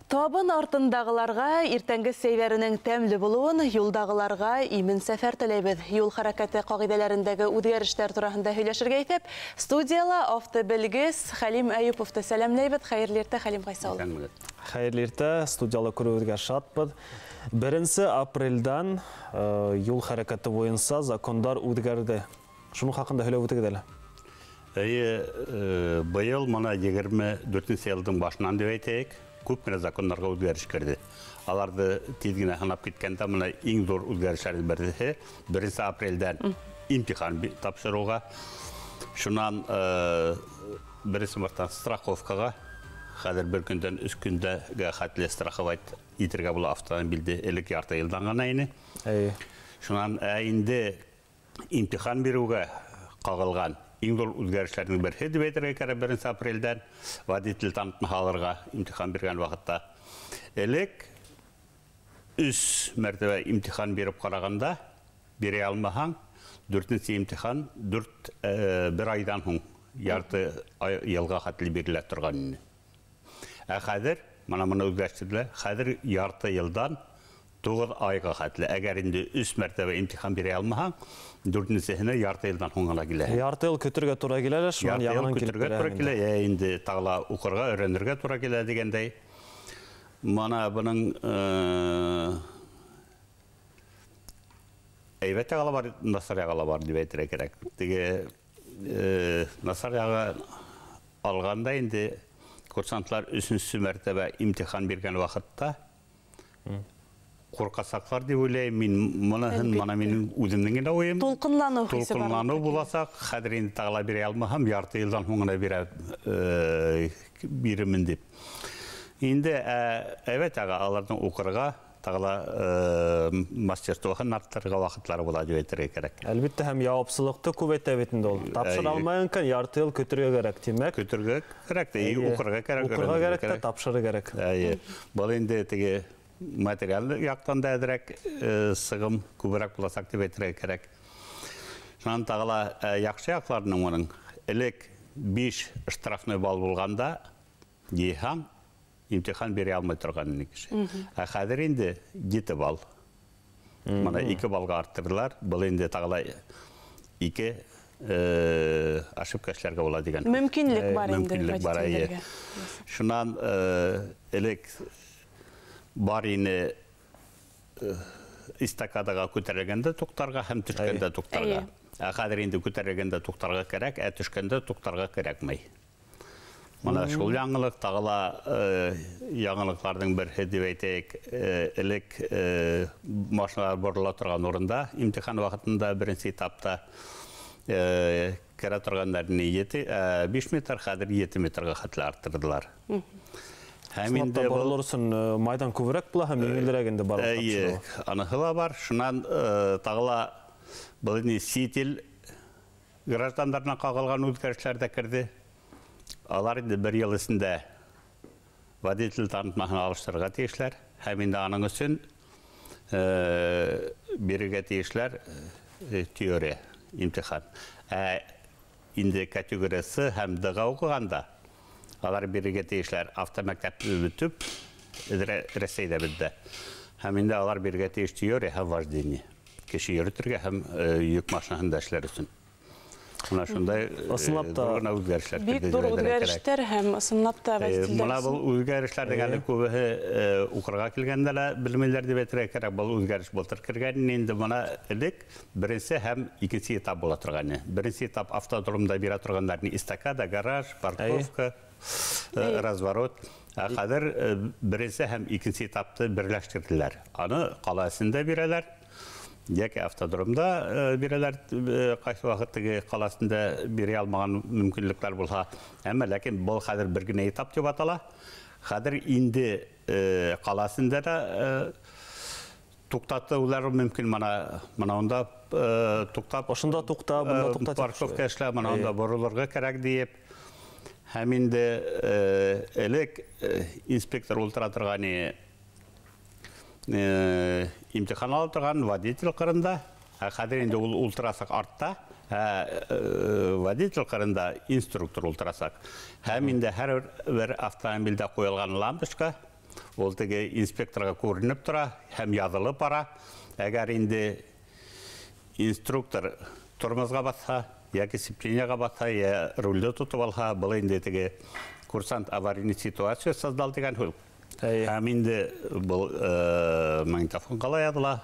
Табын артындағыларға иртәнгі сейверінің тәмлі болуын, юлдағыларға имен сәфәр тілейбіз. Юл харакаты қағиделеріндегі үдгеріштер турасында сөйлешерге итеп, студияла автобілгіз Халим Әюповты сәлемлейбіз. Хайырлерді Халим Қайсаул. Хайырлерді студияла көруізге шатпыз. 1 апрельдан юл харакаты бойынса закондар үдгерді. Шunu хақында сөйлеп өтігеделі? Бұйыл мұна 24 елдің башынан деп айтайық. Көп мені законларға өзгеріш керді. Аларды тезгіне ханап кеткенде мұна ең зор өзгерішлерді берді. 1 апрельден имтихан тапсыруға. Шунан 1 марттан страховкаға. Қазір бір күнден 3 күнде қатылы страховайт етірге бұл автомобилді әлік ярты елдан ғана ені. Шунан әйінде имтихан беруге қағылған. Ең зор өзгерішлердің бір хеді бәйтірге кәрі 1 апрельден водитель танытын халарға имтихан берген вақытта. Әлік 3 мәртебе имтихан беріп қарағанда бере алмаған 4-сі имтихан 1 айдан хүн ярты елға қатылы берілі тұрғанын. Қадір, мұна өзгеріштірді, қадір ярты елдан 9 айға қатылы. Әгер енді 3 мәртебе имтихан бере алмаған, 4-сіні ярты елдан хоңғала келі. Ярты ел көтірге тұра келелі, шынан яғынан келіп көтірге тұра келі, енді тағыла ұқырға, өрендерге тұра келі дегендей. Мана бұның әйбәт ағала бар, Насар ағала бар деп әйтірі керек. Насар аға алғанда енді курсантлар 3-сі мәртебе имтихан берген вақытта қорқасақлар деп ойлаймын, менің өзімнің ойым. Толқынлану боласақ, қадір енді тағыла бере алмағам, ярты елдан хоңына беремін деп. Енді әйбәт аға алардың оқырға, тағыла мастерствоған арттарға вақытлары болады деп әйтірге керек. Әлбетті әм яуапсылықты көбет әбетінде ол. Тапшыр алмайын қан ярты ел көтірге керек демек. Көтірге керек, оқырға керек. Оқырға керек та тапшыры керек. Бұл енді материалды яқтан да әдірек сығым көбірек боласақ деп әйтірге керек. Шынан тағыла яқшы яқларының оның әлік 5 штрафной бал болғанда ейхан имтихан бере алмай тұрғанын екіші. Қадыр енді 7 бал. Мына 2 балға арттырылар. Бұл енді тағыла 2 ашыпкашларға бола деген. Мүмкінлік бар енді. Мүмкінлік бар әйе. Шынан әлік бар ені истакадаға көтерегенде тұқтарға, әм түшкенде тұқтарға. Қадыр енді көтерегенде тұқтарға керек, түшкенде тұқтарға керекмей. Мұна шул яңылық, тағыла яңылықлардың бір деп әйтейік, әлік машиналар бұрыла тұрған орында, имтихан вақытында 1-сі этапта кәрі тұрғандардың 5 метр, қадыр 7 метрға қатылы арттырдылар. Сынапта бұрылыр үшін майдан көбірек бұла, әм еңілдірегенде бар ұқтапшылығы? Анықыла бар. Шынан тағыла бұлыны сетел граждандарына қағылған өзгерішлерді кірді. Алар енді бір ел ісінде водитель танытмағын алыштырға тейшілер. Әмінде аның үшін беріге тейшілер теория, имтихан. Енді категориясы әм дыға оқығанда алар беріге тейшілер автомәктәпті бүтіп, Ресейді білді. Әмінде алар беріге тейш теория әм вождение. Кеші ерітірге әм үйік машинахында әшілер үшін. Мұна шындай дұрғына өзгерішлер. Бек дұр өзгеріштер әм ысынлапта вәзітілдер. Мұна бұл өзгерішлердің әлі көбі ұқырға келгенділі білмелерді бәтірге керек. Бұл өзгеріш болтыр кіргенін енді мұна әлік 1-сі әм 2-сі этап бола тұрғаны. 1-сі этап автодромда бері тұрғандардың истакада, гараж, парковка, разворот. Қадыр 1-сі әм 2-сі этапты бірләштірділер. Аны қаласында берелер. Яке автодромда берелер қайсы вақыттығы қаласында бере алмаған мүмкінліктер болса. Әмі ләкин бұл қадыр бір гіне этап деп атала. Қадыр инді қаласында да тұқтатты олар мүмкін мана онда тұқтап. Ошында тұқта, бұнда тұқтат. Парковка әшілі мана онда бұрылырға керек дейіп. Әмінде әлік инспектор ұлтыра тұрғаны имтихан алып тұрған водитель қырында, қадыр енді ол ұлтырасақ артта, водитель қырында инструктор ұлтырасақ. Әмінде әр бір автомобилде қойылған лампышқа Ол теге инспекторға көрініп тұра, һәм язылып бара. Әгәр инде инструктор тормозға батса, яки сцеплениеға батса, я рульді тұтып алса, бұл инде теге курсант аварийный ситуация создал деген хөл. Һәм инде бұл магнитофон қалай адыла,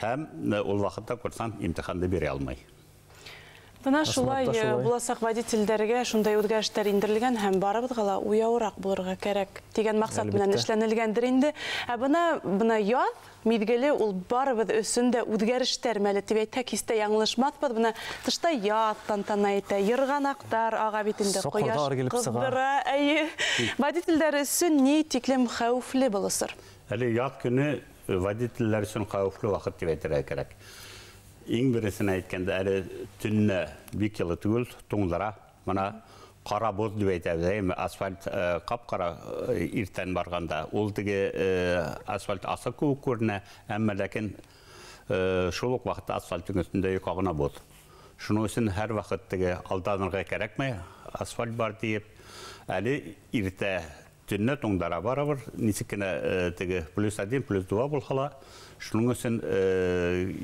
һәм ол вақытта курсант имтиханды бере алмай. Бына шулай буласак водительдәргә шундай үзгәрешләр индерелгән һәм барыбыз гала уяурак булырга кирәк дигән максат белән эшләнелгәндер инде. Ә бына яз мизгеле ул барыбыз өсөн дә үзгәрештәр мәле дип әйтә, кистә яңлышмаспыз. Бына тышта яз тантана итә, йырганактар ага битендә кояш кыздыра. Водительдәр өсөн ни тиклем хәвефле булысыр? Әле яз көне водительләр өсөн хәвефле вакыт дип әйтергә кирәк. Иң бересіне әйткенде әлі түнне бик елы түгіл, туңдыра. Мына қара боз деп әйтәбіз, асфальт қап-қара иртен барғанда. Ол теге асфальт асы көп көріне, әмі ләкін шолық вақытта асфальттың үстінде юқағына боз. Шыны үшін әр вақыт теге алданырға кәрәкмей, асфальт бар дейіп, әлі ирте түнне туңдыра барабыр, несікіне теге плюс 1, плюс 2 болғала. Шының үшін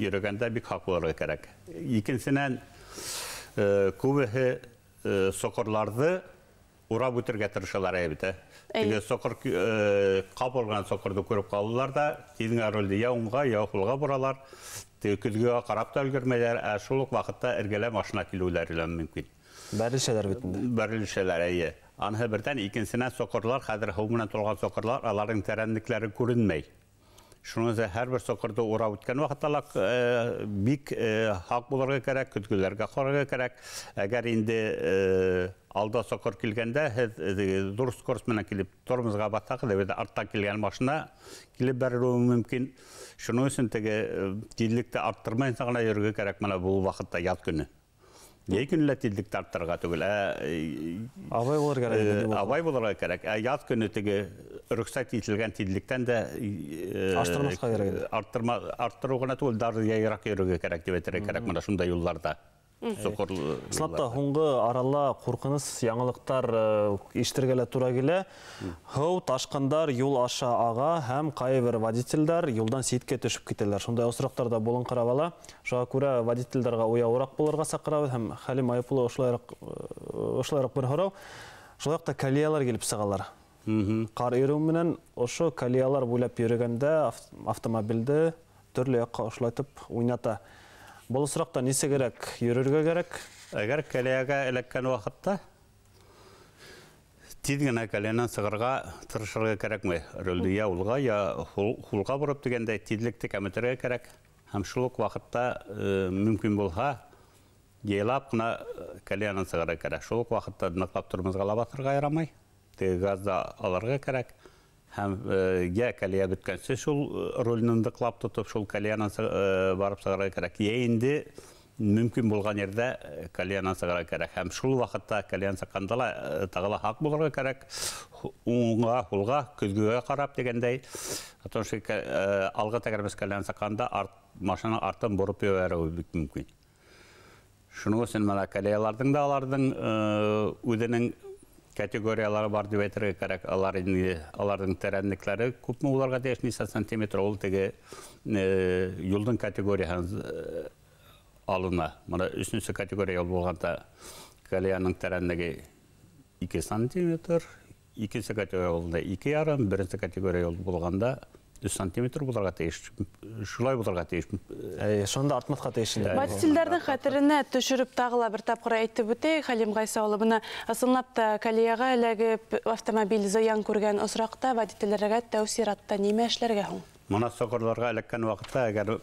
үйрегенде бік хақларға керек. Екіншінен көбісі соқырларды ұра бүтірге тұрышалар әйбіті. Қап олған соқырды көріп қалылар да, тезің әрөлді я оңға, я құлға бұралар, күзге қарап та үлгірмелер, әшілік вақытта әргелі машина келулер үлем мүмкін. Бәрілшелер бітінде? Бәрілшелер әйе. Анығы бірден екіншінен соқырлар, қазір хауымынан толған соқырлар, алардың тәрәндіклері көрінмей. Шуныңызда һәр бір соқырды ұра өткен вақытталақ бик хақ боларға керек, күткілерге қорға керек. Әгер енді алда соқыр келгенде, дұрыс көрісменен келіп, тұрмызға баттақы, деп артта келген машина келіп бәрі мүмкін. Шының үшін тидлікті арттырмайын сағына өрге керек мұна бұл вақытта яд күні. Ей күнілі тидлікті арттырға түгіл. Абай боларға керек. Яд күні рұқсат етілген тидліктен де арттырмасқа керек. Арттыруғына түгіл дарды яйырақ өрге керек деп етірі керек мұна шындай юлларда. Сылапта хуңғы арала қорқыныз яңылықтар ештіргелі тура келе. Хау ташқандар юл аша аға һәм қайбір водительдар юлдан сейтке түшіп кетелер. Шындай осырақтарда болын қаравала. Жаға көрі водительдарға оя орақ болырға сақырауы һәм Халим Айыпұлы ошлайрақ бір хорау. Жолақта калиялар келіп сағалар. Қар еруіменен ошы калиялар бөліп ерігенде автомобилді түрлі яққа ошлайтып ойната. Бұл сұрақта несі керек? Үйрерге керек? Әгер кәлияға әлеккен уақытта, тезгіне кәлиянан сығырға тұрышырға керек ме? Рөлді я ұлға, я құлға бұрып дегенде тезлікті кәмітерге керек. Әмшілік уақытта мүмкін болға, елап құна кәлиянан сығырға керек. Шылық уақытта нықлап тұрмызға лабатырға айрамай, газды аларға керек. Һәм кәлия бүткәнсе шул рөлінің дықлап тұтып, шул кәлиянан барып сығырға керек. Енді мүмкін болған ерде кәлиянан сығырға керек. Һәм шул вақытта кәлиян сыққандала тағыла хақ болырға керек. Оңға, ұлға, күзгіге қарап дегендей. Алға тәгәрбіз кәлиян сыққанда машина артын бұрып өәрі мүмкін. Шunu үшін мәлі кәлиялардың да алардың өдінің категориялары бар деп әйтірге керек. Алардың тәрәндіклері көп мұ оларға дейш несі сантиметр ол теге юлдың категорияған алына. Мұна үшінші категория ол болғанда кәлияның тәрәндігі 2 сантиметр, екінші категория олында 2,5, бірінші категория ол болғанда 3 сантиметр бұларға тейіш, шулай бұларға тейіш. Шонда артматқа тейішін. Водительдердің қатырына түшіріп тағыла бір тапқыра айтты бүте, Халим Ғайсаулы, бұны асылнапта кәлияға әләгіп автомобиль заян көрген осырақта водительдерге тәусиратта неме әшлерге хуң? Мұна соқырларға әліккен вақытта, әгер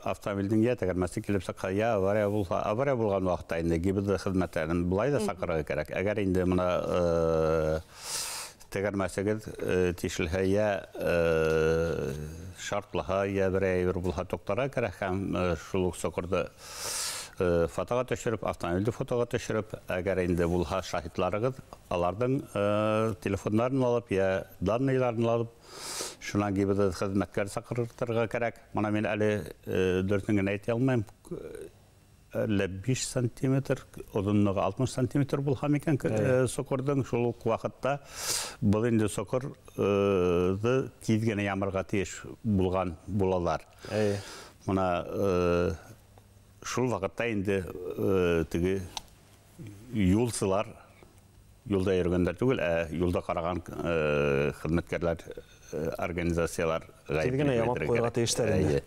автомобилдің ет, әгер мәсі келіп саққа, авария болған вақытта, енді гибіді қызметтерін бұлай да сақырға керек. Әгер енді мұна Тегер мәсегед тишілхе я шартлыға, я бір әйбір бұлға тоқтара керек, әм шулық соқырды фотоға төшіріп, автомобилді фотоға төшіріп, әгер енді бұлға шахитларығыз, алардың телефонларын алып, я данныйларын алып, шунан кейбіді қызметкер сақырықтырға керек. Мұна мен әлі дөртіңін әйте алмайым. 5 сантиметр, ұзынлығы 60 сантиметр болған екен соқырдың шул уақытта бұл енді соқырды тезгені ямырға теш болған болалар. Мұна шул вақытта енді түгі юлсылар, юлда ергендер түгіл, юлда қараған қызметкерлер, организациялар тезгені ямап қойға тештер.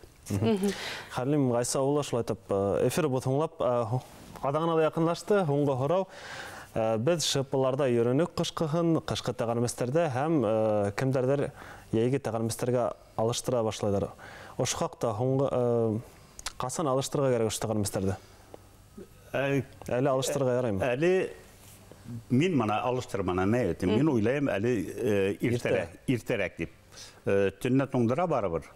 Халим Ғайса Аула шулай айтып, эфир бұтыңлап, адағына да яқынлашты, оңға хорау. Біз шыпыларда үйренік қышқығын, қышқы тағаныместерді, әм кімдердер ейгі тағаныместерге алыштыра башлайдар. Ошқақта қасан алыштырға керек өшті тағаныместерді? Әлі алыштырға ярайым? Әлі мен мана алыштырмана мәйеті. Мен ойлайым әлі иртерек деп. Түнне тоңдыра бары бір.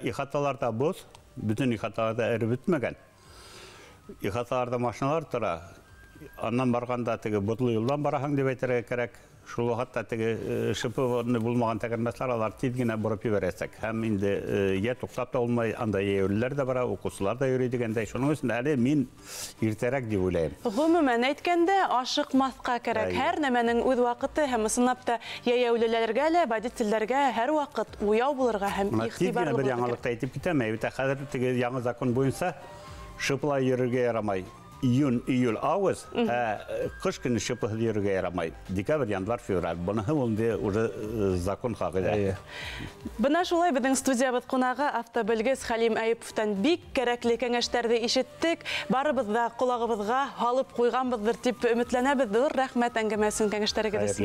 İxatalarda boz, bütün ixatalarda eri bitmegen. İxatalarda maşinalar tura. Andan barganda tege botlu yoldan barahan деп aytara керек. Şul vaxtda tege şıpı bulmagan tekermesler alar tezgine burup veresek. Hem indi ya toktap da olmay anda yeğürler de bara, okusular da yürüydügende. Şunun için әлі мен irterek деп ойлайым. Гомумән әйткәндә, ашыкмаска кирәк. Һәр нәмәнең үз вакыты һәм сынапта яяүлеләргә лә, водительләргә һәр вакыт уяу булырга һәм игътибарлы булырга. Бер яңалыкта әйтеп китәм, хәзер теге яңа закон буенча шыпла йөрергә ярамай. Июнь, июль, август, кыш көне шыпы йөрергә ярамай. Декабрь, январь, февраль. Буны инде уже закон хакыда. Бына шулай безнең студиябыз кунагы автобелгез Халим Әйүповтан бик кирәкле кәңәшләрне ишеттек. Барыбыз да колагыбызга алып куйганбыздыр дип өметләнәбез. Рәхмәт әңгәмәсен кәңәшләрегез.